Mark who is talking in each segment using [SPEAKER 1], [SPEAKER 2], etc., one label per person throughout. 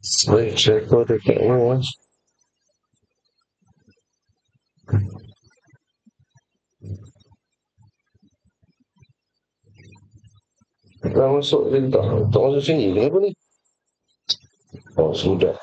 [SPEAKER 1] Switch recorder kat rumah. Tak masuk dia tak masuk sini. Kenapa ni? Oh, sudah.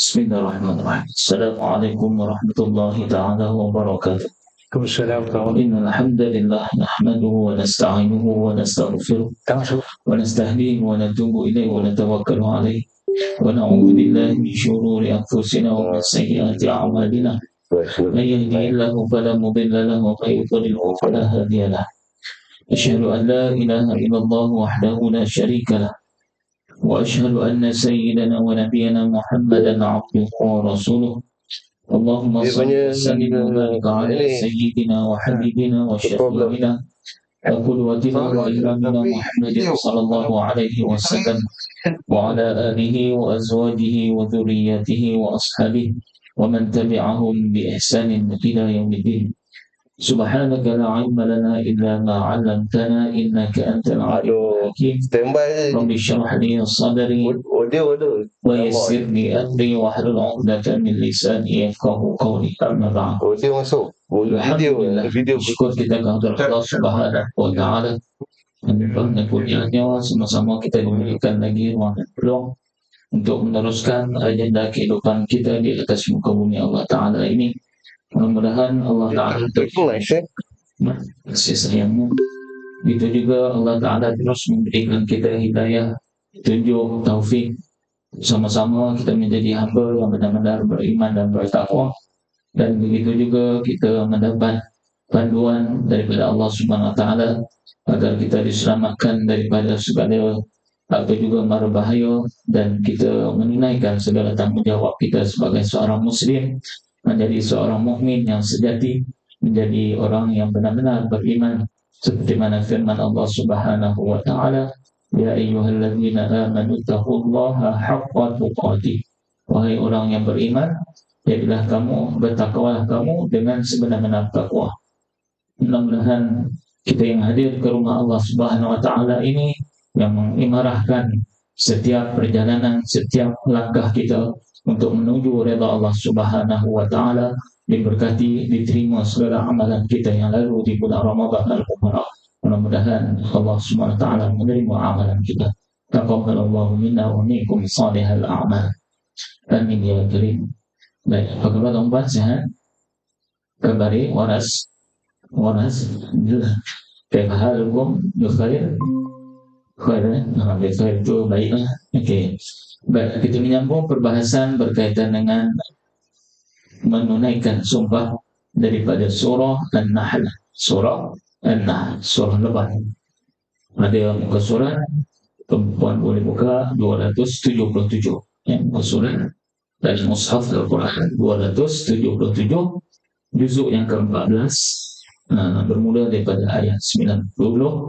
[SPEAKER 2] Bismillahirrahmanirrahim. Assalamualaikum warahmatullahi ta'ala wabarakatuh. إن الحمد لله نحمده ونستعينه ونستغفره ونستهديه ونتوب إليه ونتوكل عليه ونعوذ بالله من شرور أنفسنا ومن سيئات أعمالنا من يهده الله فلا مضل له ومن يضلل فلا هادي له أشهد أن لا إله إلا الله وحده لا شريك له وأشهد أن سيدنا ونبينا محمدا عبده ورسوله اللهم صل وسلم وبارك على سيدنا وحبيبنا وشفيعنا وقدوتنا وإمامنا محمد صلى الله عليه وسلم وعلى آله وأزواجه وذريته وأصحابه ومن تبعهم بإحسان إلى يوم الدين سبحانك لا علم لنا إلا ما علمتنا إنك أنت العليم الحكيم رب اشرح لي صدري ويسر لي أمري واحلل عقدة من لساني يفقهوا قولي أما بعد Alhamdulillah syukur kita kepada Allah Subhanahu wa taala yang kurnianya sama-sama kita diberikan lagi ruang dan peluang untuk meneruskan agenda kehidupan kita di atas muka bumi Allah Ta'ala ini. Mudah-mudahan Allah Ta'ala kasih sayangnya. Itu juga Allah Ta'ala terus memberikan kita hidayah, tunjuk, taufik. Sama-sama kita menjadi hamba yang benar-benar beriman dan bertakwa. Dan begitu juga kita mendapat panduan daripada Allah Subhanahu Wa Ta'ala agar kita diselamatkan daripada segala apa juga mara bahaya dan kita menunaikan segala tanggungjawab kita sebagai seorang Muslim, menjadi seorang mukmin yang sejati, menjadi orang yang benar-benar beriman seperti mana firman Allah Subhanahu Wa Ta'ala, Ya ayyuhalladzina amanu taqullaha haqqa tuqatih. Wahai orang yang beriman, jadilah kamu, bertakwalah kamu dengan sebenar-benar takwa. Mudah-mudahan kita yang hadir ke rumah Allah Subhanahu Wa Ta'ala ini yang mengimarahkan setiap perjalanan, setiap langkah kita untuk menuju redha Allah Subhanahu Wa Ta'ala, diberkati, diterima segala amalan kita yang lalu di bulan Ramadan al-Mubarak. Mudah-mudahan Allah Subhanahu Wa Ta'ala menerima amalan kita. Taqabbalallahu minna wa minkum salihal a'mal. Amin ya karim. Baik, apa kabar tuan-tuan, sehat? Kabari waras kaifa halukum? Bikhair? Khair, bikhair itu baiklah. Okey. Baik, kita menyambung perbahasan berkaitan dengan menunaikan sumpah daripada surah An-Nahl. Surah An-Nahl, surah Lebah. Ada muka surat, perempuan boleh buka 277. Muka surat dari Mushaf Al-Quran 277, juzuk yang ke-14, bermula daripada ayat 90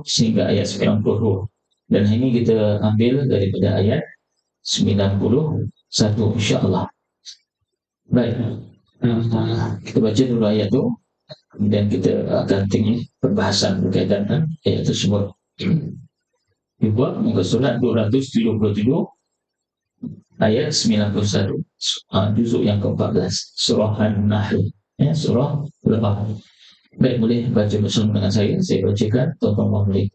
[SPEAKER 2] sehingga ayat 92. Dan ini kita ambil daripada ayat 91 insya-Allah. Baik, kita baca dulu ayat itu, kemudian kita akan tengok perbahasan berkaitan dengan ayat tersebut. Dibuat muka surat 277 ayat 91, juzuk yang ke-14, surah An-Nahl, surah Lebah. Baik, boleh baca bersama dengan saya bacakan, tuan-tuan boleh.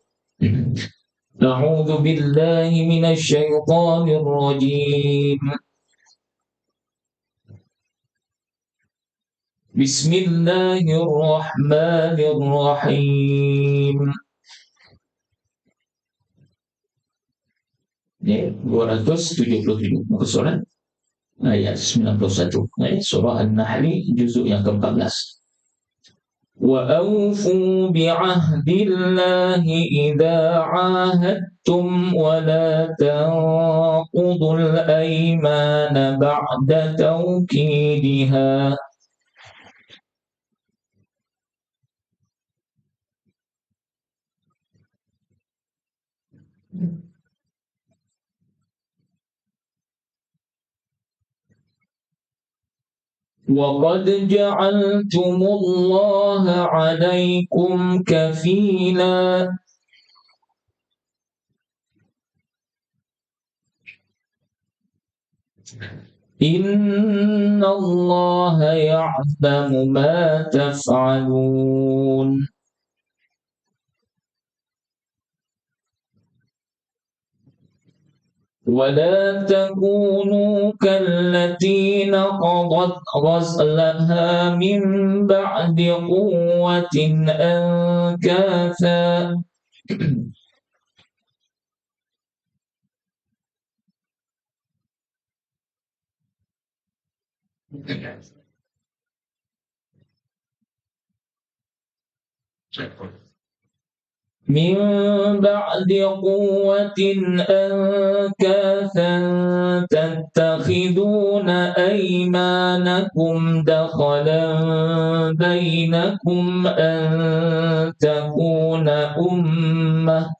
[SPEAKER 2] A'udzu billahi minasy syaithanir rajim. Bismillahirrahmanirrahim. 277 muka surat ayat 91, surah An-Nahl, juzuk yang ke-14. وَأَوْفُوا بِعَهْدِ اللَّهِ إِذَا عَاهَدتُّمْ وَلَا تَنقُضُوا الْأَيْمَانَ بَعْدَ تَوْكِيدِهَا. وقد جعلتم الله عليكم كفيلا إن الله يعلم ما تفعلون ولا تكونوا كالتي نقضت غزلها من بعد قوة أنكاثا من بعد قوة أنكاثا تتخذون أيمانكم دخلا بينكم أن تكون أمة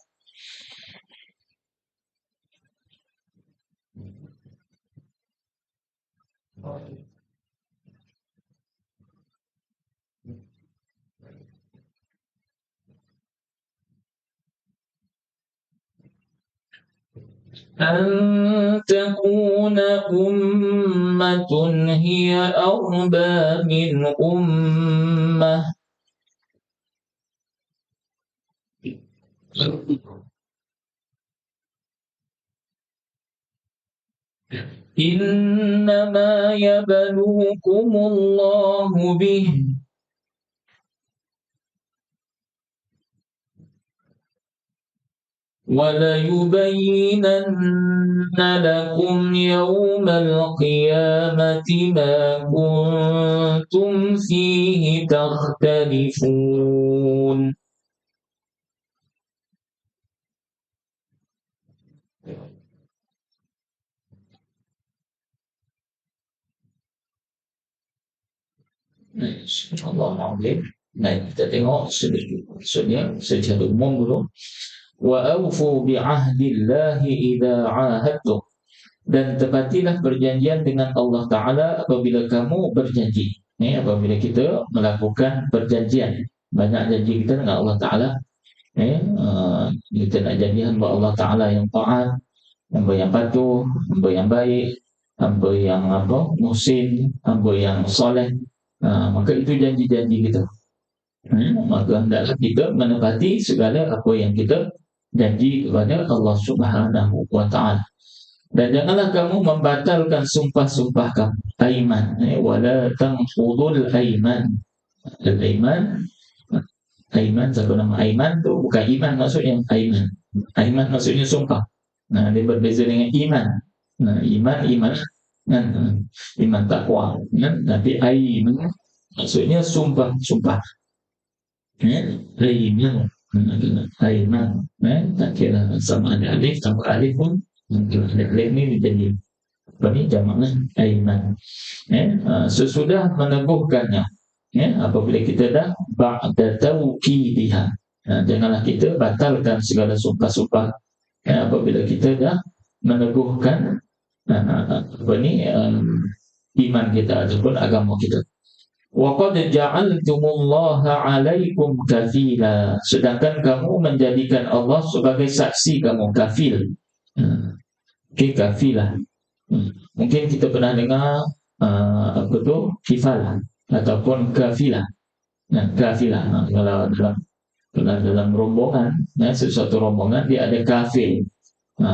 [SPEAKER 2] هي أربى من أمة إنما يبلوكم الله به وَلَيُبَيِّنَنَّ لَكُمْ يَوْمَ الْقِيَامَةِ مَا كُنتُمْ فِيهِ تَخْتَلِفُونَ. Allahumma. Baik, kita tengok maksudnya secara umum dulu. Wa aufu bi'ahdillahi idza 'ahadtum, dan tepatilah perjanjian dengan Allah Ta'ala apabila kamu berjanji. Apabila kita melakukan perjanjian, banyak janji kita dengan Allah Ta'ala. Kita nak janji hamba Allah Ta'ala yang taat, hamba yang patuh, hamba yang baik, hamba yang muhsin, hamba yang soleh. Maka itu janji-janji kita. Maka hendaklah kita menepati segala apa yang kita janji kepada Allah Subhanahu wa Ta'ala. Dan janganlah kamu membatalkan sumpah-sumpah kamu. Aiman, wala tanqudul aiman. Al-aiman, aiman, satu nama aiman tu bukan iman maksudnya. Aiman, aiman maksudnya sumpah. Dia berbeza dengan iman. Iman iman takwa. Tapi aiman maksudnya sumpah. Aiman, tak kira sama ada alif, tanpa alif pun alif ni menjadi jamaknya aiman. Sesudah meneguhkannya, apabila kita dah ba'da tauqidiha, janganlah kita batalkan segala sumpah-sumpah apabila kita dah meneguhkan iman kita ataupun agama kita. وَقَدْ جَعَلْتُمُ اللَّهَ عَلَيْكُمْ كَفِيلًا, sedangkan kamu menjadikan Allah sebagai saksi kamu, kafil. Kafilah. Mungkin kita pernah dengar kifalah ataupun kafilah. Kafilah. Kalau dalam rombongan, sesuatu rombongan dia ada kafil.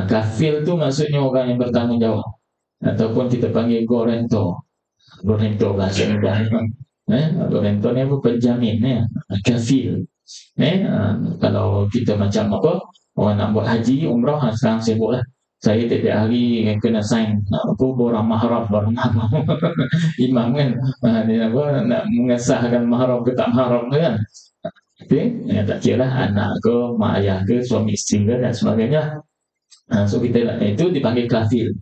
[SPEAKER 2] Kafil tu maksudnya orang yang bertanggung jawab, ataupun kita panggil gorento bahasa mudah. Gorento ni apa? Penjamin, kafil. Kalau kita macam orang nak buat haji, umrah, sekarang sibuk lah. Saya tiap hari kena sign borang mahram imam kan, dia nak mengesahkan mahram ke tak mahram kan. Tak kira lah anak ke, mak ayah ke, suami isteri ke dan sebagainya. So kita itu dipanggil kafil.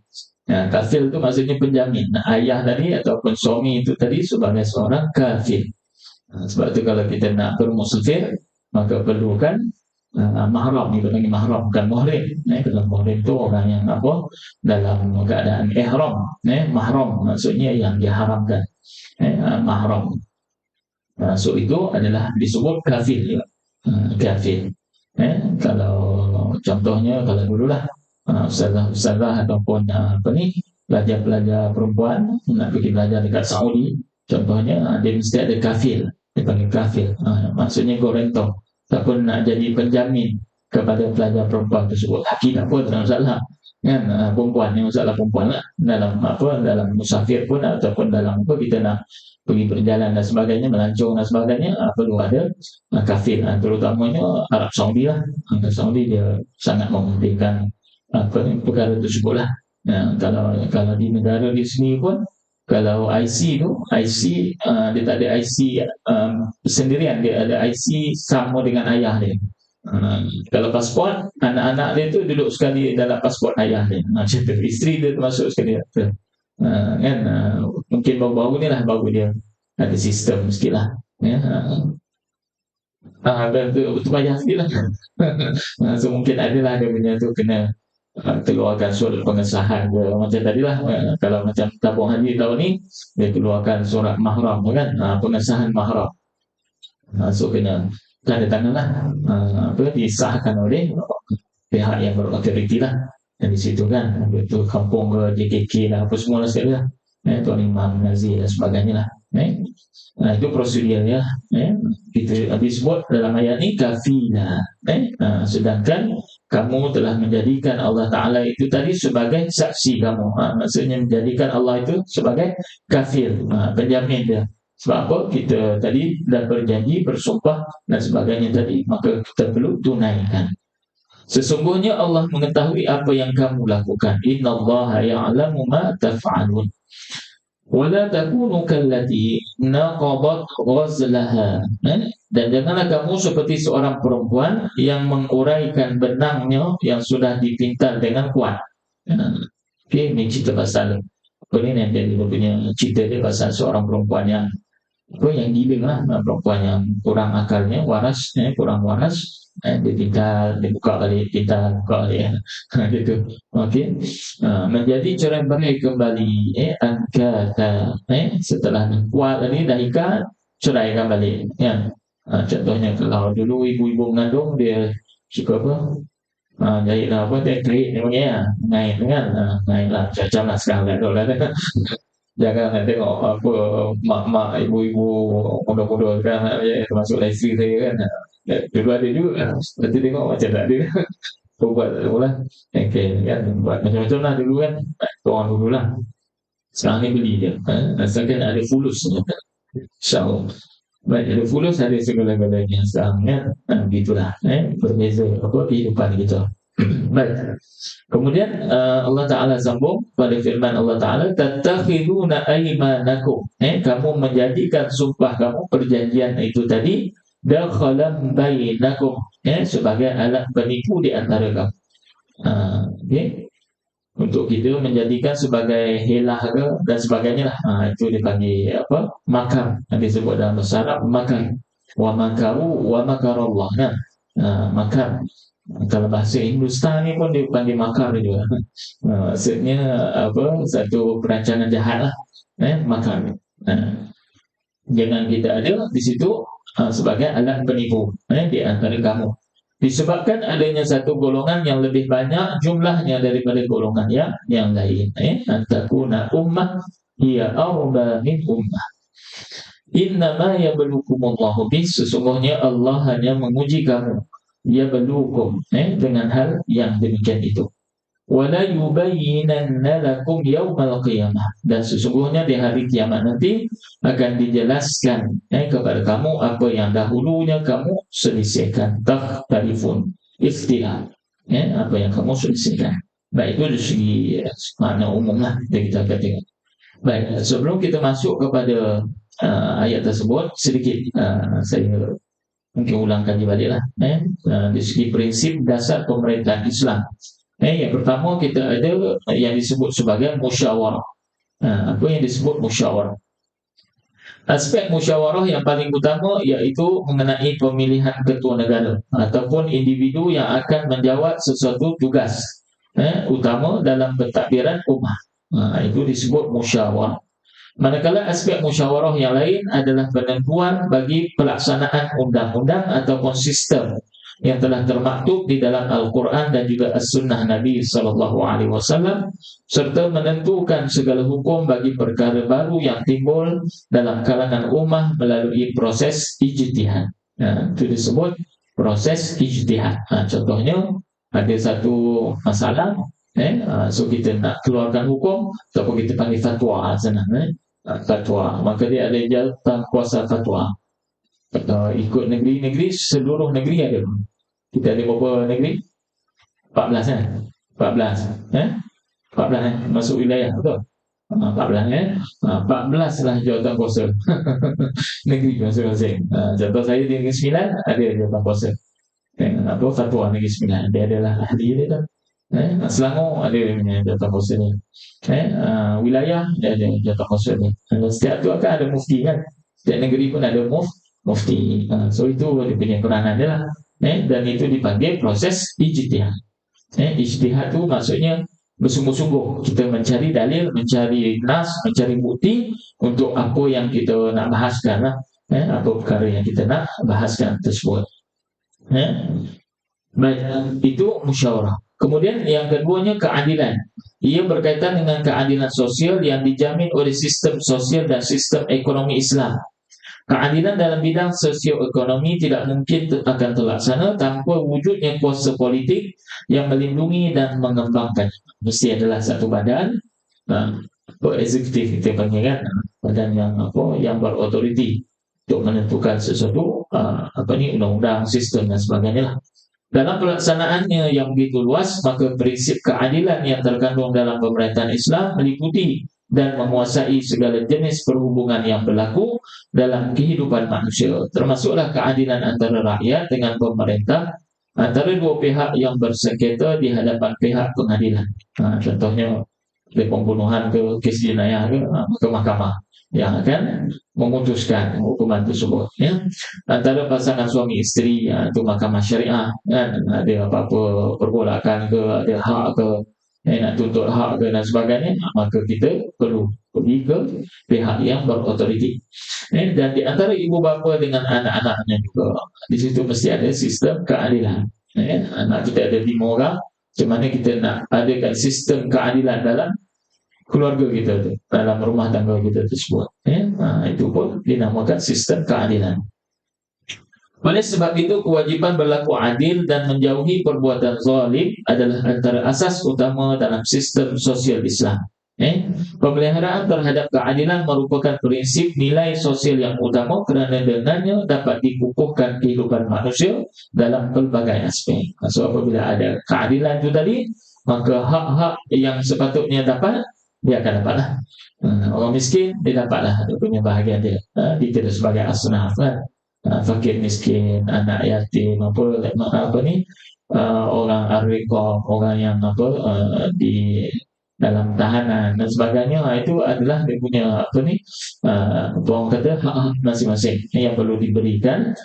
[SPEAKER 2] Kafil itu maksudnya penjamin. Ayah tadi ataupun suami itu tadi sebagai seorang kafil. Sebab itu kalau kita nak bermusafir, maka perlukan mahram. Itu panggil mahram, bukan muhrim. Kalau muhrim itu orang yang dalam keadaan ihram. Mahram maksudnya yang diharamkan. mahram. So itu adalah disebut kafil, ya. Kafil. Kalau contohnya kalau dululah ustazah ataupun pelajar-pelajar perempuan nak pergi belajar dekat Saudi, contohnya dia mesti ada kafil, dipanggil kafil. Maksudnya guarantor, ataupun nak jadi penjamin kepada pelajar perempuan tersebut. Laki tak apa, tak ada masalah. Kan perempuan ni masalah perempuan lah. Dalam musafir pun ataupun dalam kita nak pergi berjalan dan sebagainya, melancong dan sebagainya, perlu ada kafil. Terutamanya Arab Saudi lah. Arab Saudi dia sangat mementingkan perkara tersebut lah. Kalau di negara di sini pun, kalau IC dia tak ada IC sendirian, dia ada IC sama dengan ayah dia. Kalau pasport, anak-anak dia tu duduk sekali dalam pasport ayah dia. Macam tu, isteri dia termasuk sekali. Kan mungkin baru-baru ni lah baru dia ada sistem sikit lah. Itu payah sikit lah. So mungkin adalah dia punya tu kena keluarkan surat pengesahan ke, macam tadilah. Kalau macam tabung haji tahun ni, dia keluarkan surat mahram kan, pengesahan mahram. So kena tanda tangan lah, disahkan oleh pihak yang berotoriti lah. Dan di situ kan, itu kampung ke JKK lah, apa semua lah sekali lah. Tuan Imam Nazir dan sebagainya lah. Itu prosedurnya. Kita disebut dalam ayat ni kafilah. Sedangkan kamu telah menjadikan Allah Ta'ala itu tadi sebagai saksi kamu. Maksudnya menjadikan Allah itu sebagai kafil, penjamin dia. Sebab apa? Kita tadi dah berjanji, bersumpah dan sebagainya tadi, maka kita perlu tunaikan. Sesungguhnya Allah mengetahui apa yang kamu lakukan. Innallaha ya'lamu ma taf'alun. Wala takunu kallati naqadat ghazlaha. Dan janganlah kamu seperti seorang perempuan yang menguraikan benangnya yang sudah dipintal dengan kuat. Ini cerita pasal apa ni, yang jadi punya cerita dia pasal seorang perempuan yang gila lah, perempuan yang kurang akalnya, waras, kurang waras. Dia pintal, dia buka balik, pintal, buka balik, gitu. Okey. Menjadi cerai-berai kembali, angkata, setelah kuat tadi dah ikat, ceraikan balik, ya. Contohnya kalau dulu ibu-ibu mengandung, dia suka apa? Jahit lah apa, dia kerik dia punya, ngait kan, ngait lah, macam lah sekarang dah. Jangan nak tengok apa mak-mak, ibu-ibu muda-muda sekarang, termasuk isteri saya kan. Dulu ada juga, nanti tengok macam tak ada. Buat tak lah. Okay, kan, buat macam-macam lah dulu kan. Orang dulu lah. Sekarang ni beli je. Asalkan ada fulus. InsyaAllah. Baik, ada fulus, ada segala-galanya sekarang kan. Begitulah. Berbeza kehidupan kita. Baik. Kemudian Allah Ta'ala sambung pada firman Allah Ta'ala, tattakhiduna aymanakum, kamu menjadikan sumpah kamu, perjanjian itu tadi, dakhalan bainakum, sebagai alat penipu di antara kamu. Untuk kita menjadikan sebagai helah ke dan sebagainya lah. Itu dipanggil apa? Makar. Disebut dalam bahasa Arab makar. Wa makaru wa makarallah. Makar. Kalau bahasa Hindustan ni pun dipanggil makar juga. Maksudnya apa? Satu perancangan jahat lah. Makar. Jangan kita ada di situ sebagai alat penipu di antara kamu. Disebabkan adanya satu golongan yang lebih banyak jumlahnya daripada golongan yang lain. Antakuna ummah hiya arba min ummah. Innama yablukumullahu bis, sesungguhnya Allah hanya menguji kamu. Yablukum, dengan hal yang demikian itu. Wala yubayyinanna lakum yaumal qiyamah, dan sesungguhnya di hari kiamat nanti akan dijelaskan kepada kamu apa yang dahulunya kamu selisihkan. Takhtalifun, ikhtilaf, apa yang kamu selisihkan. Baik, itu dari segi makna umum lah kita akan tengok. Baik, sebelum kita masuk kepada ayat tersebut, sedikit saya mungkin ulang kaji balik lah. Di segi prinsip dasar pemerintahan Islam, yang pertama kita ada yang disebut sebagai musyawarah. Apa yang disebut musyawarah? Aspek musyawarah yang paling utama iaitu mengenai pemilihan ketua negara ataupun individu yang akan menjawab sesuatu tugas utama dalam pentadbiran ummah. Itu disebut musyawarah. Manakala aspek musyawarah yang lain adalah penentuan bagi pelaksanaan undang-undang ataupun sistem yang telah termaktub di dalam Al-Quran dan juga As-Sunnah Nabi SAW, serta menentukan segala hukum bagi perkara baru yang timbul dalam kalangan ummah melalui proses ijtihad. Itu disebut proses ijtihad. Contohnya, ada satu masalah, so kita nak keluarkan hukum ataupun kita panggil fatwa sana, fatwa, maka dia ada jawatan kuasa fatwa. Ikut negeri-negeri, seluruh negeri ada. Kita ada berapa negeri? 14 kan? 14 masuk wilayah, betul? 14 14 lah jawatan kuasa negeri masing-masing. Contoh saya di Negeri Sembilan ada jawatan kuasa. Fatwa Negeri Sembilan, dia adalah ahli dia kan. Selangor ada jawatan kuasa ni. Wilayah dia ada jawatan kuasa ni. Setiap tu akan ada mufti kan. Setiap negeri pun ada mufti. So itu dia punya peranan dia lah. Dan itu dipanggil proses ijtihad. Ijtihad tu maksudnya bersungguh-sungguh kita mencari dalil, mencari nas, mencari bukti untuk apa yang kita nak bahaskan lah. Apa perkara yang kita nak bahaskan tersebut. Baik, itu musyawarah. Kemudian yang keduanya keadilan. Ia berkaitan dengan keadilan sosial yang dijamin oleh sistem sosial dan sistem ekonomi Islam. Keadilan dalam bidang sosioekonomi tidak mungkin akan terlaksana tanpa wujudnya kuasa politik yang melindungi dan mengembangkan. Mesti adalah satu badan eksekutif kita panggil kan, badan yang berautoriti untuk menentukan sesuatu undang-undang, sistem dan sebagainya lah. Dalam pelaksanaannya yang begitu luas, maka prinsip keadilan yang terkandung dalam pemerintahan Islam meliputi dan menguasai segala jenis perhubungan yang berlaku dalam kehidupan manusia, termasuklah keadilan antara rakyat dengan pemerintah, antara dua pihak yang bersengketa di hadapan pihak pengadilan. Contohnya pembunuhan ke kes jenayah ke mahkamah yang akan memutuskan hukuman tersebut. Antara pasangan suami isteri, itu mahkamah syariah kan, ada apa-apa pergolakan ke, ada hak ke, nak tuntut hak ke dan sebagainya, maka kita perlu pergi ke pihak yang berautoriti. Dan di antara ibu bapa dengan anak-anaknya juga, di situ mesti ada sistem keadilan. Anak kita ada 5 orang, macam mana kita nak adakan sistem keadilan dalam keluarga kita tu, dalam rumah tangga kita tersebut. Itu pun dinamakan sistem keadilan. Oleh sebab itu, kewajiban berlaku adil dan menjauhi perbuatan zalim adalah antara asas utama dalam sistem sosial Islam. Pemeliharaan terhadap keadilan merupakan prinsip nilai sosial yang utama kerana dengannya dapat dikukuhkan kehidupan manusia dalam pelbagai aspek. So apabila ada keadilan itu tadi, maka hak-hak yang sepatutnya dapat, dia akan dapatlah. Orang miskin, dia dapatlah dia punya bahagian dia. Dia sebagai asnaf kan. Fakir miskin, anak yatim, orang ar-riqab, orang yang di dalam tahanan dan sebagainya, itu adalah dia punya orang kata hak masing-masing yang perlu diberikan,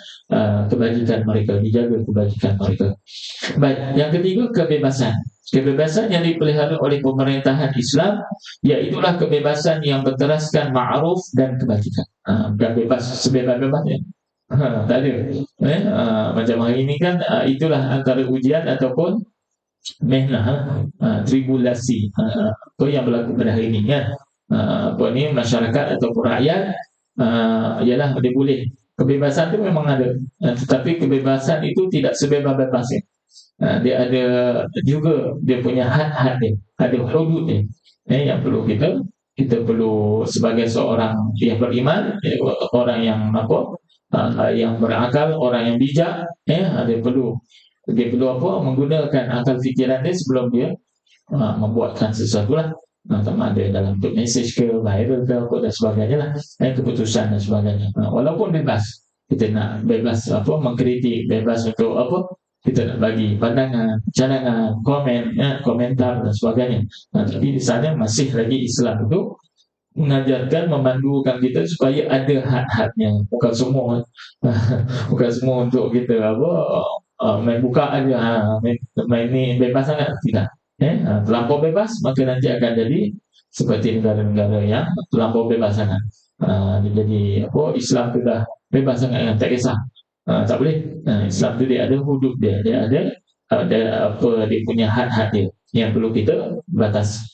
[SPEAKER 2] kebajikan mereka, dijaga kebajikan mereka. Baik, yang ketiga, kebebasan. Kebebasan yang dipelihara oleh pemerintahan Islam, iaitulah kebebasan yang berteraskan ma'ruf dan kebajikan. Bukan bebas sebebas-bebasnya. Tak ada. Macam hari ini kan, itulah antara ujian ataupun mehnah, tribulasi apa yang berlaku pada hari ini kan. Masyarakat ataupun rakyat, ialah dia boleh, kebebasan itu memang ada, tetapi kebebasan itu tidak sebebas-bebasnya. Dia ada juga dia punya had-had dia, ada hudud dia, yang perlu kita perlu sebagai seorang yang beriman, orang yang yang berakal, orang yang bijak, dia perlu menggunakan akal fikiran dia sebelum dia membuatkan sesuatu lah, sama ada dalam bentuk mesej ke, viral ke, dan sebagainya lah, keputusan dan sebagainya. Walaupun bebas, kita nak bebas mengkritik, bebas untuk kita nak bagi pandangan, cadangan, komen, komentar dan sebagainya. Tapi di sana masih lagi Islam itu mengajarkan, memandukan kita supaya ada had-hadnya. Bukan semua untuk kita main buka aja, main ni bebas sangat, tidak. Terlampau bebas, maka nanti akan jadi seperti negara-negara yang terlampau bebas sangat. Jadi Islam tu dah bebas sangat, tak kisah. Tak boleh. Islam tu dia ada hudud dia, ada apa dia punya had-had dia yang perlu kita batas.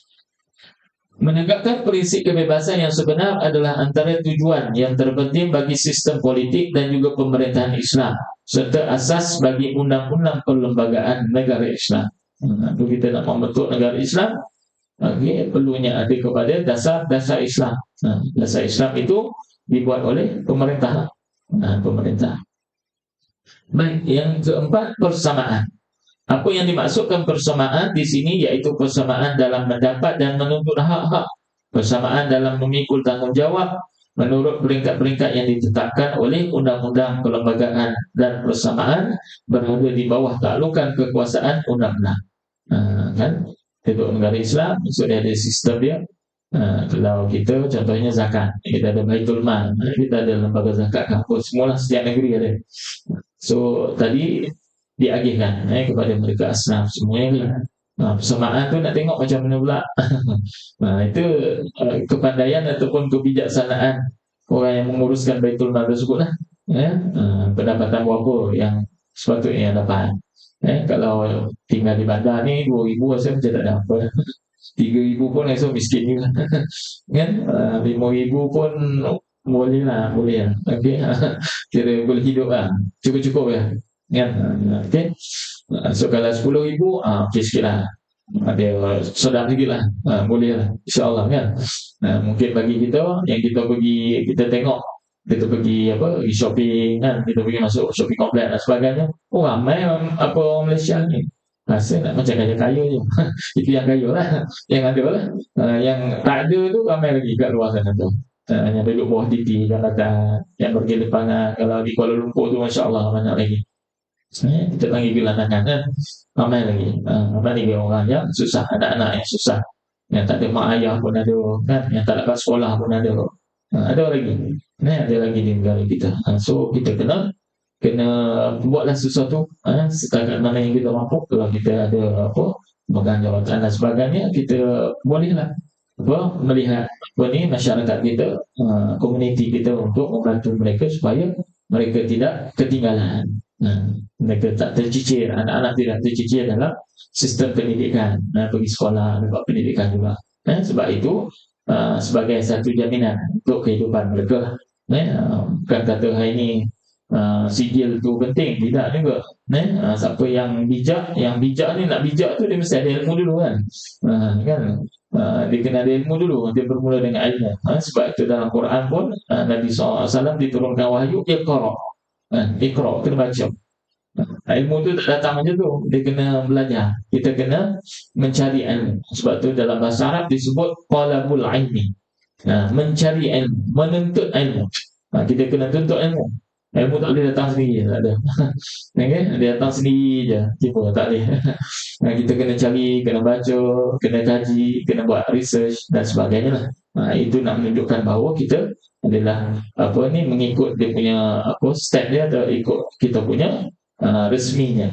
[SPEAKER 2] Menegakkan prinsip kebebasan yang sebenar adalah antara tujuan yang terpenting bagi sistem politik dan juga pemerintahan Islam, serta asas bagi undang-undang perlembagaan negara Islam. Kalau kita nak membentuk negara Islam, perlunya ada kepada dasar Islam. Dasar Islam itu dibuat oleh pemerintah. Pemerintah. Baik, yang keempat, persamaan. Apa yang dimaksudkan persamaan di sini iaitu persamaan dalam mendapat dan menuntut hak-hak, persamaan dalam memikul tanggungjawab menurut peringkat-peringkat yang ditetapkan oleh undang-undang perlembagaan, dan persamaan berada di bawah taklukan kekuasaan undang-undang. Kan? Untuk negara Islam, maksudnya ada sistem dia. Kalau kita contohnya zakat, kita ada Baitul Mal, kita ada lembaga zakat kampus, semualah setiap negeri ada. So tadi diagihkan kepada mereka asnaf semuanya. Persamaan tu nak tengok macam mana pula. Itu kepandaian ataupun kebijaksanaan orang yang menguruskan Baitul Mal tersebut lah. Pendapatan berapa yang sepatutnya dapat. Kalau tinggal di bandar ni 2,000 rasa macam tak ada apa. 3,000 pun rasa miskin juga. Kan? 5,000 pun boleh lah. Okay. Kira boleh hidup lah. Cukup-cukup ya. Kan? Okay. So kalau 10,000 okay sikit lah. Ada sedap sikit lah. Boleh lah. InsyaAllah kan. Mungkin bagi kita yang kita pergi, kita tengok, kita pergi shopping kan, kita pergi masuk shopping kompleks dan sebagainya. Ramai orang Malaysia ni rasa nak macam kaya-kaya je. Itu yang kaya lah, yang ada lah. Yang tak ada tu ramai lagi kat luar sana tu. Yang duduk bawah titi kan, yang pergi lepangan. Kalau di Kuala Lumpur tu Masya Allah banyak lagi. Kita lagi gelandangan kan, ramai lagi. Ramai lagi orang yang susah, anak-anak yang susah, yang tak ada mak ayah pun ada kan, yang tak dapat sekolah pun ada. Ada lagi. Ada lagi di negara kita. So kita kena buatlah sesuatu setakat mana yang kita mampu. Kalau kita ada pegang jawatan dan sebagainya, kita bolehlah melihat masyarakat kita, komuniti kita, untuk membantu mereka supaya mereka tidak ketinggalan. Mereka tak tercicir, anak-anak tidak tercicir dalam sistem pendidikan, pergi sekolah, dapat pendidikan juga. Sebab itu sebagai satu jaminan untuk kehidupan mereka. Bukan kata hari ini sijil tu penting, tidak juga. Siapa yang bijak ni, nak bijak tu dia mesti ada ilmu dulu kan. Dia kena ada ilmu dulu, dia bermula dengan ilmu. Sebab itu dalam Quran pun Nabi SAW diturunkan wahyu, Iqra, kena baca. Ilmu tu tak datang macam tu, dia kena belajar. Kita kena mencari ilmu. Sebab tu dalam bahasa Arab disebut talabul ilmi, mencari ilmu, menuntut ilmu. Kita kena tuntut ilmu. Ilmu tak boleh datang sendiri, tak ada. Dia datang sendiri je, tiba tak boleh. Kita kena cari, kena baca, kena kaji, kena buat research dan sebagainya lah. Itu nak menunjukkan bahawa kita adalah mengikut dia punya step dia, atau ikut kita punya resminya,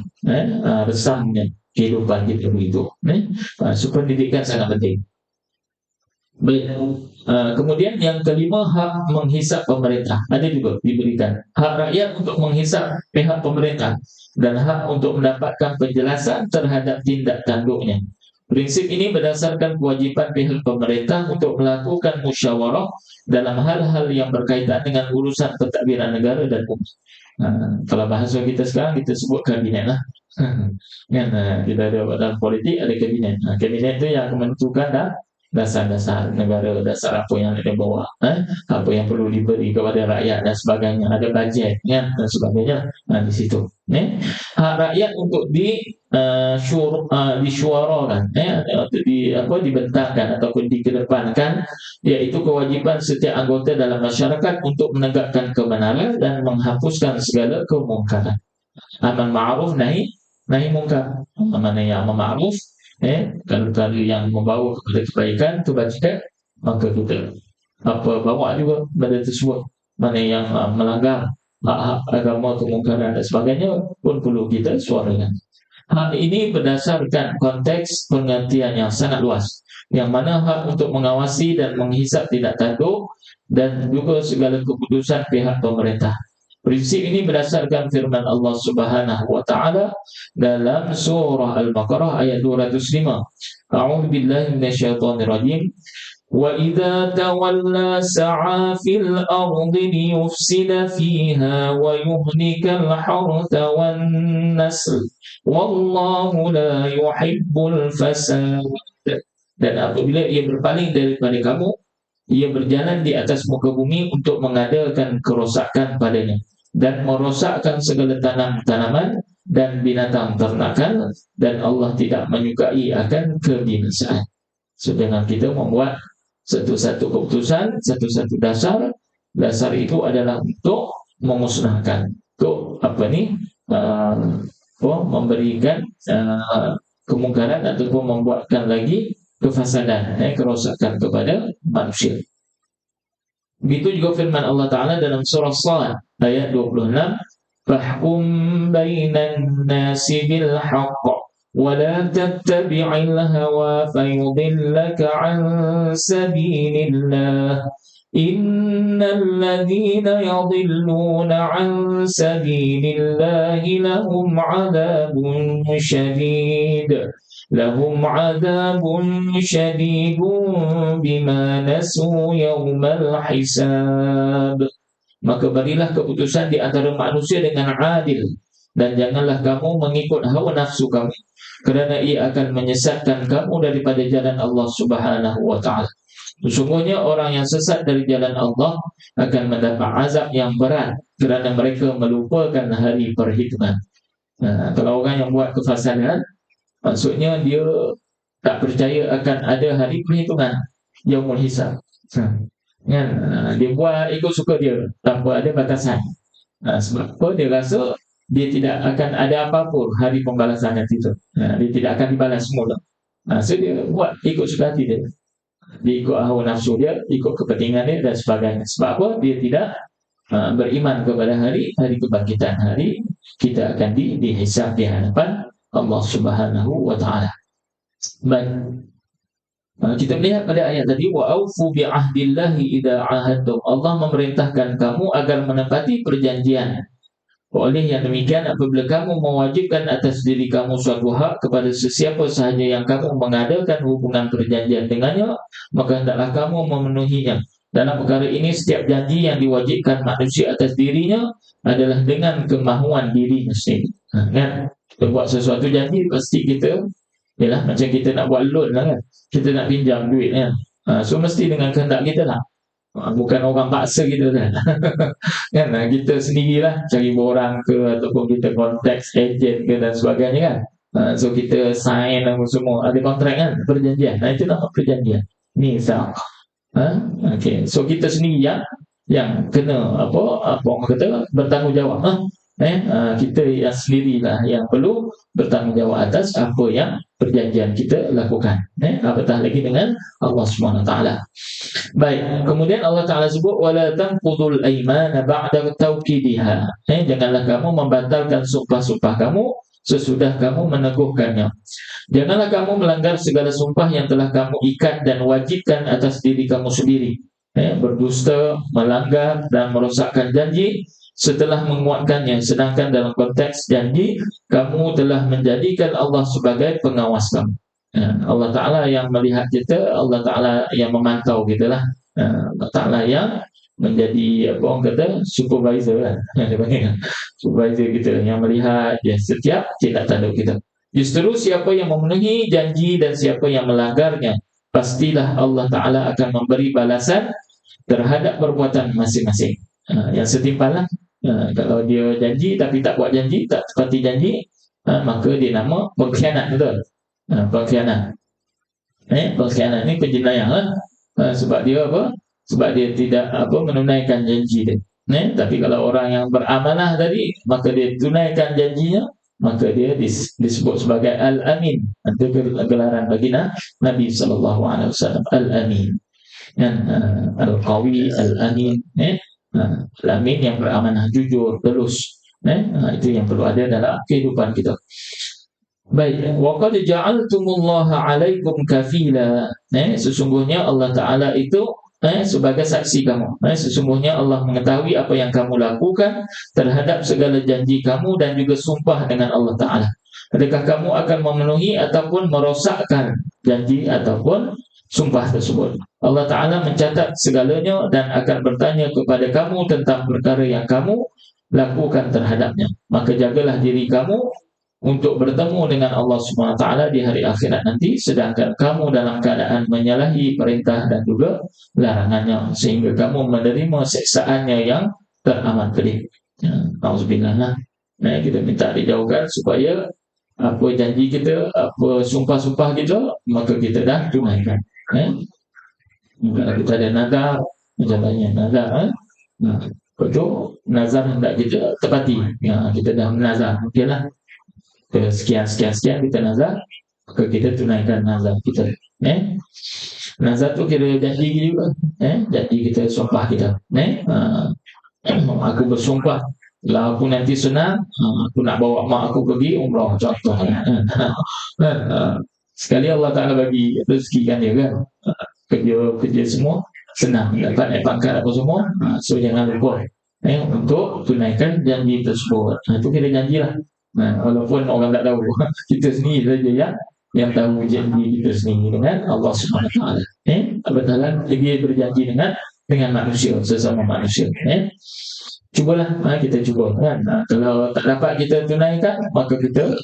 [SPEAKER 2] resahnya kehidupan kita begitu. So pendidikan sangat penting. Baik. Kemudian yang kelima, hak menghisap pemerintah ada juga diberikan. Hak rakyat untuk menghisap pihak pemerintah dan hak untuk mendapatkan penjelasan terhadap tindak tanduknya. Prinsip ini berdasarkan kewajipan pihak pemerintah untuk melakukan musyawarah dalam hal-hal yang berkaitan dengan urusan pentadbiran negara dan umat. Kalau bahasa kita sekarang kita sebut kabinet lah. Kita ada dalam politik ada kabinet. Kabinet itu yang menentukan dasar-dasar negara, dasar apa yang ada bawa, apa yang perlu diberi kepada rakyat dan sebagainya. Ada bajet dan sebagainya di situ. Hak rakyat untuk disyuarakan, untuk dibentangkan ataupun dikedepankan, iaitu kewajipan setiap anggota dalam masyarakat untuk menegakkan kebenaran dan menghapuskan segala kemungkaran. Amar ma'ruf nahi munkar. Mana yang ma'ruf, kalau yang membawa kepada kebaikan, kebajikan, maka kita bawa juga benda tersebut. Mana yang melanggar hak-hak agama, kemungkaran dan sebagainya pun perlu kita suarakan. Hal ini berdasarkan konteks pengertian yang sangat luas, yang mana hak untuk mengawasi dan menghisap tidak tanduk dan juga segala keputusan pihak pemerintah. Prinsip ini berdasarkan firman Allah Subhanahu wa taala dalam surah Al-Baqarah ayat 205. A'udzu billahi minasyaitonir rajim. وَإِذَا تَوَلَّى سَعَى فِي الْأَرْضِ لِيُفْسِدَ فِيهَا وَيُهْلِكَ الْحَرْثَ وَالنَّسْلَ وَاللَّهُ لَا يُحِبُّ الْفَسَادَ. Dan apabila ia berpaling daripada kamu, ia berjalan di atas muka bumi untuk mengadakan kerosakan padanya dan merosakkan segala tanaman dan binatang ternakan, dan Allah tidak menyukai akan kebinasaan. Sedangkan kita membuat satu-satu keputusan, satu-satu dasar itu adalah untuk memusnahkan, untuk memberikan kemungkaran ataupun membuatkan lagi kefasadan, kerosakan kepada manusia. Begitu juga firman Allah Ta'ala dalam surah Shad ayat 26, فَحْكُمْ بَيْنَ النَّاسِ بِالْحَقِّ وَلَا تَتَّبِعِ الْهَوَى فَيُضِلَّكَ عَنْ سَبِيلِ اللَّهِ إِنَّ الَّذِينَ يَضِلُّونَ عَنْ سَبِيلِ اللَّهِ لهم عذاب شديد بما نسوا يوم الحساب. Maka berilah keputusan di antara manusia dengan adil, dan janganlah kamu mengikut hawa nafsu kamu, kerana ia akan menyesatkan kamu daripada jalan Allah Subhanahu wa taala. Sesungguhnya orang yang sesat dari jalan Allah akan mendapat azab yang berat kerana mereka melupakan hari perhitungan. Kalau orang yang buat kefasadan, maksudnya dia tak percaya akan ada hari perhitungan, Yaumul Hisab. Kan? Dia buat ikut suka dia, tanpa ada batasan. Sebab apa? Dia rasa dia tidak akan ada apa-apa hari pembalasan nanti itu. Dia tidak akan dibalas semula. So dia buat ikut suka hati dia. Dia ikut hawa nafsu dia, ikut kepentingan dia dan sebagainya. Sebab apa? Dia tidak beriman kepada hari kebangkitan, hari kita akan dihisab di hadapan Allah Subhanahu wa taala. Baik. Kita melihat pada ayat tadi, wa aufu bi ahdillahi idza ahadtum. Allah memerintahkan kamu agar menepati perjanjian. Oleh yang demikian, apabila kamu mewajibkan atas diri kamu suatu hak kepada sesiapa sahaja yang kamu mengadakan hubungan perjanjian dengannya, maka hendaklah kamu memenuhinya. Dalam perkara ini, setiap janji yang diwajibkan manusia atas dirinya adalah dengan kemahuan dirinya sendiri. Kan? Kita buat sesuatu janji, pasti kita, yalah, macam kita nak buat loan lah kan, kita nak pinjam duit kan, so mesti dengan kehendak kita lah, bukan orang paksa kita kan. Kan, kita sendirilah cari borang ke, ataupun kita contact agent ke dan sebagainya kan. So kita sign semua, ada kontrak kan, perjanjian. Itu nama perjanjian, mithaq. Okay. So kita sendiri yang kena apa orang kata bertanggungjawab. Kita yang sendirilah yang perlu bertanggungjawab atas apa yang perjanjian kita lakukan. Apatah lagi dengan Allah Subhanahu Wa Taala. Baik, kemudian Allah Taala sebut wala tanqudul aymana ba'da tawkidiha. Janganlah kamu membatalkan sumpah-sumpah kamu sesudah kamu meneguhkannya. Janganlah kamu melanggar segala sumpah yang telah kamu ikat dan wajibkan atas diri kamu sendiri. Berdusta, melanggar dan merosakkan janji setelah menguatkannya, sedangkan dalam konteks janji kamu telah menjadikan Allah sebagai pengawas kamu. Allah Ta'ala yang melihat kita, Allah Ta'ala yang memantau kita lah. Allah Ta'ala yang menjadi apa orang kata supervisor lah. Supervisor kita yang melihat setiap tindak tanduk kita. Justru siapa yang memenuhi janji dan siapa yang melanggarnya, pastilah Allah Ta'ala akan memberi balasan terhadap perbuatan masing-masing. Yang setimpal lah. Kalau dia janji tapi tak buat janji, tak tepati janji, maka dia nama pengkhianat, betul? Pengkhianat. Pengkhianat ni penjenayah lah. Sebab dia apa? Sebab dia tidak menunaikan janji dia. Tapi kalau orang yang beramanah tadi, maka dia tunaikan janjinya, maka dia disebut sebagai Al-Amin. Itu gelaran bagi Nabi SAW. Al-Amin. Al-Qawi, Al-Amin. Al-Amin yang beramanah, jujur, telus. Itu yang perlu ada dalam kehidupan kita. Baik, wa qad ja'altumullaha 'alaikum kafila. Sesungguhnya Allah Taala itu sebagai saksi kamu. Sesungguhnya Allah mengetahui apa yang kamu lakukan terhadap segala janji kamu dan juga sumpah dengan Allah Taala. Adakah kamu akan memenuhi ataupun merosakkan janji ataupun sumpah tersebut? Allah Taala mencatat segalanya dan akan bertanya kepada kamu tentang perkara yang kamu lakukan terhadapnya. Maka jagalah diri kamu untuk bertemu dengan Allah Subhanahu Wa Taala di hari akhirat nanti, sedangkan kamu dalam keadaan menyalahi perintah dan juga larangannya, sehingga kamu menerima siksaannya yang teramat pedih. Auzubillah. Nah, kita minta dijauhkan supaya apa janji kita, apa sumpah-sumpah kita, maka kita dah tunaikan. Kalau kita ada nazar, misalnya nazar, betul, nazar hendak kita tepati. Kita dah menazar, okeylah. Sekian kita nazar, maka kita tunaikan nazar kita. Nazar tu kira janji juga. Janji kita, sumpah kita. Aku bersumpah, kalau aku nanti senang, aku nak bawa mak aku pergi umrah, contohnya. Sekali Allah Ta'ala bagi rezeki kan dia kan, kerja semua senang, dapat naik pangkat apa semua. So jangan lupa untuk tunaikan janji tersebut. Itu kita janjilah. Walaupun orang tak tahu, kita sendiri saja yang tahu janji kita sendiri dengan Allah Subhanahu Wa Taala. Kebetulan dia berjanji dengan manusia, sesama manusia. Cubalah, kita cuba kan. Kalau tak dapat kita tunaikan, maka kita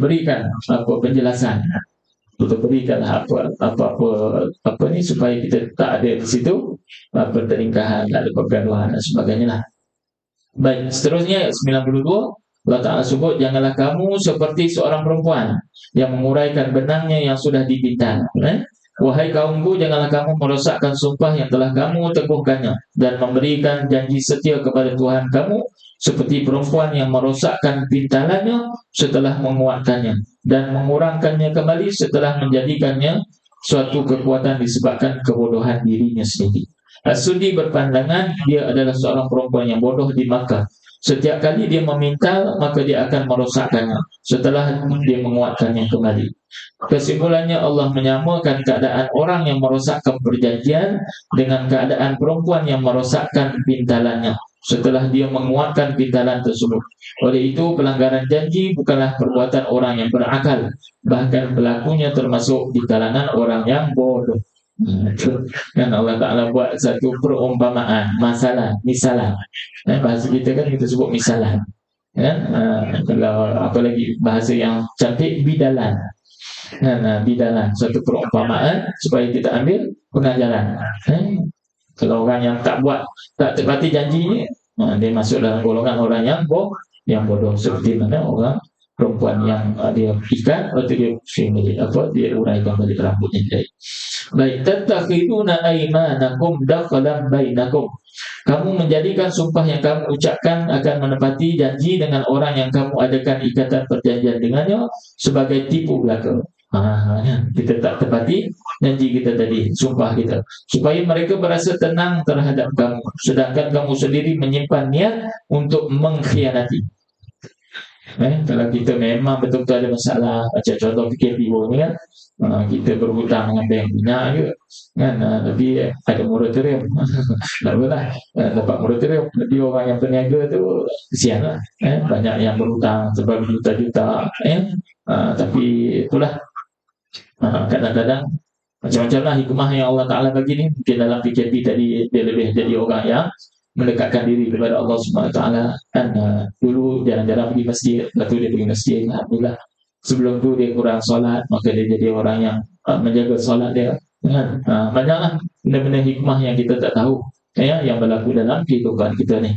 [SPEAKER 2] berikan penjelasan. Kita berikan apa ni supaya kita tak ada di situ pertelingkahan, tak ada pergaduhan dan sebagainya lah. Baik, seterusnya ayat 92, Allah Ta'ala sebut, janganlah kamu seperti seorang perempuan yang menguraikan benangnya yang sudah dibintan. Wahai kaumku, janganlah kamu merosakkan sumpah yang telah kamu teguhkannya dan memberikan janji setia kepada Tuhan kamu seperti perempuan yang merosakkan bintalannya setelah menguatkannya dan mengurangkannya kembali setelah menjadikannya suatu kekuatan disebabkan kebodohan dirinya sendiri. As-Suddi berpandangan dia adalah seorang perempuan yang bodoh di Makkah. Setiap kali dia memintal, maka dia akan merosakkannya setelah dia menguatkannya kembali. Kesimpulannya, Allah menyamakan keadaan orang yang merosakkan perjanjian dengan keadaan perempuan yang merosakkan pintalannya setelah dia menguatkan pintalan tersebut. Oleh itu, pelanggaran janji bukanlah perbuatan orang yang berakal, bahkan pelakunya termasuk di kalangan orang yang bodoh. Kan Allah Ta'ala buat satu perumpamaan, misalan. Bahasa kita kan kita sebut misalan. Kalau apalagi bahasa yang cantik, bidalan. Bidalan, satu perumpamaan supaya kita ambil pengajaran. Kalau orang yang tak tepati janji, dia masuk dalam golongan orang yang bodoh, seperti mana orang perempuan yang dia ikat waktu dia uraikan balik rambutnya tadi. Baik, tattakhiduna aymanakum dakhalan bainakum. Kamu menjadikan sumpah yang kamu ucapkan akan menepati janji dengan orang yang kamu adakan ikatan perjanjian dengannya sebagai tipu belaka. Kita tak tepati janji kita tadi, sumpah kita, supaya mereka berasa tenang terhadap kamu, sedangkan kamu sendiri menyimpan niat untuk mengkhianati. Kalau kita memang betul-betul ada masalah, macam contoh PKP ni kan, kita berhutang dengan bank banyak je kan, tapi ada moratorium. Tak apalah, dapat moratorium. Jadi orang yang berniaga tu kesian lah, banyak yang berhutang sebab juta-juta, tapi itulah, kadang-kadang macam-macam lah hikmah yang Allah Ta'ala bagi ni. Mungkin dalam PKP tadi dia lebih jadi orang yang mendekatkan diri kepada Allah Subhanahu Wa Taala. Dan dulu jarang-jarang pergi masjid, lepas tu dia pergi masjid, alhamdulillah. Sebelum tu dia kurang solat, maka dia jadi orang yang menjaga solat dia. Banyaklah benda-benda hikmah yang kita tak tahu, yang berlaku dalam kehidupan kita ni.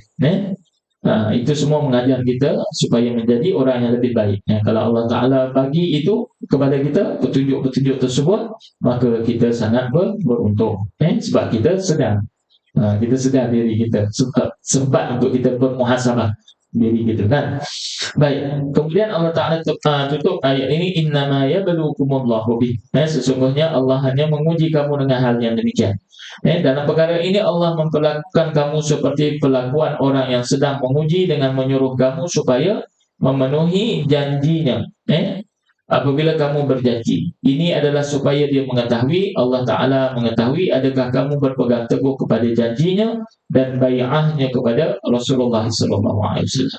[SPEAKER 2] Itu semua mengajar kita supaya menjadi orang yang lebih baik. Kalau Allah Ta'ala bagi itu kepada kita, petunjuk-petunjuk tersebut, maka kita sangat beruntung, sebab kita sedang kita sedar diri kita, sempat untuk kita bermuhasabah diri kita kan. Baik, kemudian Allah Ta'ala tutup ayat ini, innama yablukumullahu bih. Sesungguhnya Allah hanya menguji kamu dengan hal yang demikian. Dalam perkara ini Allah memperlakukan kamu seperti perlakuan orang yang sedang menguji dengan menyuruh kamu supaya memenuhi janjinya. Apabila kamu berjanji, ini adalah supaya dia mengetahui, Allah Ta'ala mengetahui adakah kamu berpegang teguh kepada janjinya dan bai'ahnya kepada Rasulullah SAW.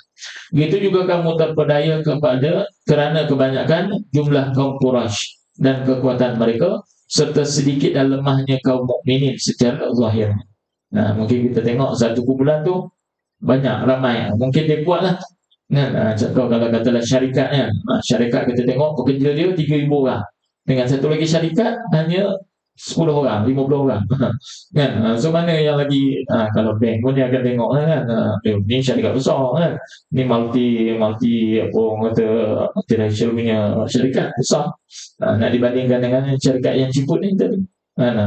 [SPEAKER 2] Begitu juga kamu terpedaya kerana kebanyakan jumlah kaum Quraisy dan kekuatan mereka serta sedikit dan lemahnya kaum mukminin secara zahir. Nah, mungkin kita tengok satu kumpulan tu banyak ramai, mungkin dia kuatlah. Contoh kalau katalah syarikatnya, syarikat kita tengok pekerja dia 3,000 orang, dengan satu lagi syarikat hanya 10 orang, 50 orang. Kan? So mana yang lagi, kalau bank pun dia akan tengok kan, ni syarikat besar kan, ni multi apa orang kata multinational punya syarikat besar, nak dibandingkan dengan syarikat yang ciput ni tadi.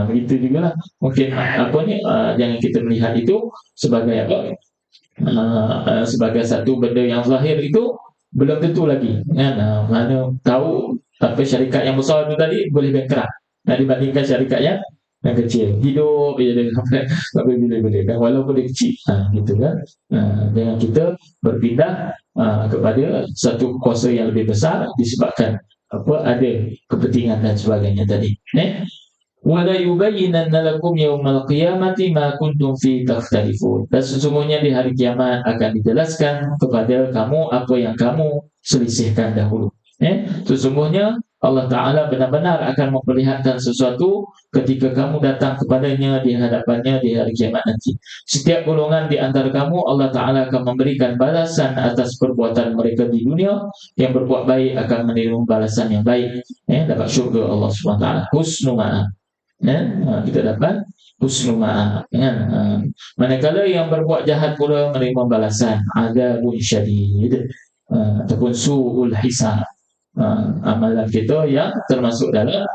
[SPEAKER 2] Begitu jugalah mungkin jangan kita melihat itu sebagai apa, sebagai satu benda yang zahir. Itu belum tentu lagi kan. Mana tahu apa syarikat yang besar itu tadi boleh bankrupt dibandingkan syarikat yang kecil, hidup dia sampai bila-bila kan, walaupun dia kecil gitu kan. Dengan kita berpindah kepada satu kuasa yang lebih besar disebabkan ada kepentingan dan sebagainya tadi. وَلَا يُبَيِّنَنَّ لَكُمْ يَوْمَ الْقِيَامَةِ مَا كُنْتُمْ فِيهِ تَخْتَلِفُونَ. Dan sesungguhnya di hari kiamat akan dijelaskan kepada kamu apa yang kamu selisihkan dahulu. Sesungguhnya Allah Ta'ala benar-benar akan memperlihatkan sesuatu ketika kamu datang kepadanya di hadapannya di hari kiamat nanti. Setiap golongan di antara kamu Allah Ta'ala akan memberikan balasan atas perbuatan mereka di dunia. Yang berbuat baik akan menerima balasan yang baik, dapat syurga Allah SWT, husnul ma'ab. Kita dapat husnul ma'ab. Manakala yang berbuat jahat pula menerima balasan adzabun syadid ataupun su'ul hisab. Amalan kita yang termasuk dalam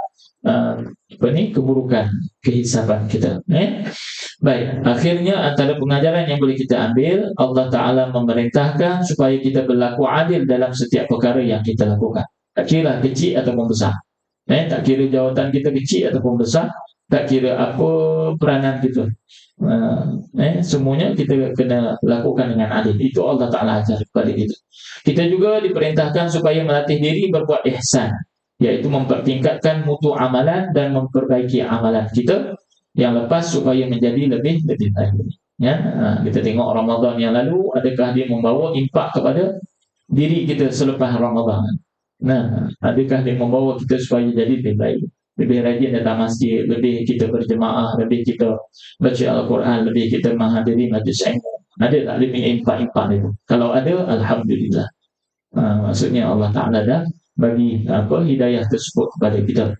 [SPEAKER 2] keburukan kehisaban kita. Baik, akhirnya antara pengajaran yang boleh kita ambil, Allah Ta'ala memerintahkan supaya kita berlaku adil dalam setiap perkara yang kita lakukan, tak kira kecil ataupun besar. Tak kira jawatan kita kecil ataupun besar, tak kira apa peranan kita, semuanya kita kena lakukan dengan adil. Itu Allah Ta'ala ajar kepada kita. Kita juga diperintahkan supaya melatih diri berbuat ihsan, iaitu mempertingkatkan mutu amalan dan memperbaiki amalan kita yang lepas supaya menjadi lebih baik. Kita tengok Ramadan yang lalu, adakah dia membawa impak kepada diri kita selepas Ramadan? Adakah dia membawa kita supaya jadi lebih baik, lebih rajin datang masjid, lebih kita berjemaah, lebih kita baca Al-Quran, lebih kita menghadiri majlis ilmu? Ada tak dia punya impak-impak itu? Kalau ada, Alhamdulillah. Maksudnya Allah Ta'ala dah bagi hidayah tersebut kepada kita.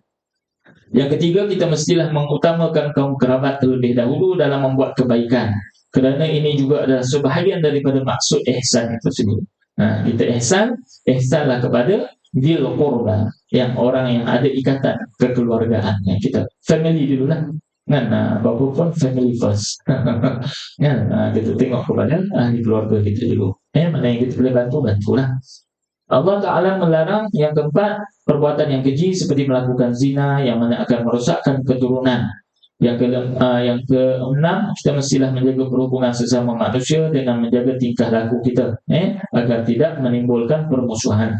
[SPEAKER 2] Yang ketiga, kita mestilah mengutamakan kaum kerabat terlebih dahulu dalam membuat kebaikan, kerana ini juga adalah sebahagian daripada maksud ihsan itu sendiri. Kita ihsanlah kepada dil qurba, yang orang yang ada ikatan kekeluargaan, yang kita family dululah. Bapa pun family first. Kita tengok kepada ahli keluarga kita dulu. Mana yang kita boleh bantulah. Allah Ta'ala melarang yang keempat, perbuatan yang keji seperti melakukan zina, yang mana akan merosakkan keturunan. Yang keenam, kita mestilah menjaga perhubungan sesama manusia dengan menjaga tingkah laku kita, agar tidak menimbulkan permusuhan.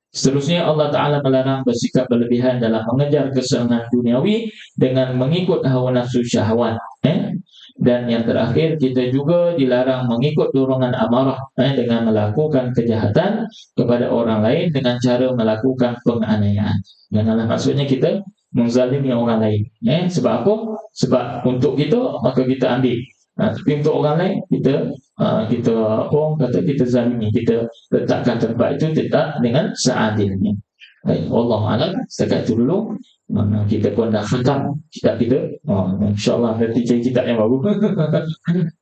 [SPEAKER 2] Seterusnya, Allah Ta'ala melarang bersikap berlebihan dalam mengejar kesenangan duniawi dengan mengikut hawa nafsu syahwat. Dan yang terakhir, kita juga dilarang mengikut dorongan amarah dengan melakukan kejahatan kepada orang lain dengan cara melakukan penganiayaan. Janganlah maksudnya kita menzalimi orang lain. Sebab apa? Sebab untuk kita, maka kita ambil. Tapi untuk orang lain, kita zalimi, kita letakkan tempat itu tidak dengan seadilnya. Baik, Wallahu'alam. Setakat itu dulu. Kita pun dah khatam kitab kita. InsyaAllah nanti cari kitab yang baru.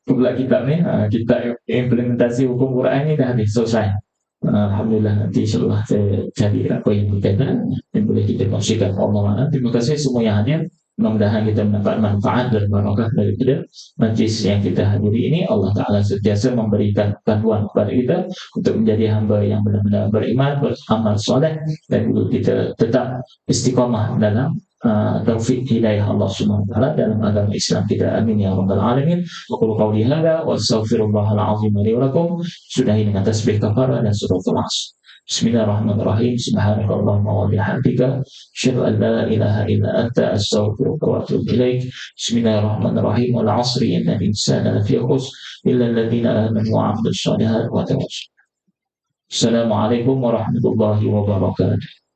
[SPEAKER 2] Pula kitab ni, kitab implementasi hukum Quran ni dah habis, selesai. Alhamdulillah, nanti insyaAllah saya cari apa yang berkaitan yang boleh kita kongsikan. Wallahu'alam. Terima kasih semua yang hadir. Mudah-mudahan kita mendapat manfaat dan barakah daripada majlis yang kita hadiri ini. Allah Ta'ala sentiasa memberikan panduan kepada kita untuk menjadi hamba yang benar-benar beriman, beramal soleh, dan kita tetap istiqamah dalam taufik hidayah Allah Subhanahu wa taala dalam agama Islam kita. Amin ya rabbal alamin. Aqulu qawli hadza wa astaghfirullahal azim li wa lakum. Sudahi dengan tasbih kafarah dan suratul Asr. Bismillahirrahmanirrahim. Subhanakallahumma wa bihamdika asyhadu an la ilaha illa anta astaghfiruka wa atubu ilaik. Bismillahirrahmanirrahim. Wal 'asri innal insana lafi khusr illa alladziina aamanu wa 'amilus shalihaati wa tawassaw. Assalamualaikum warahmatullahi wabarakatuh.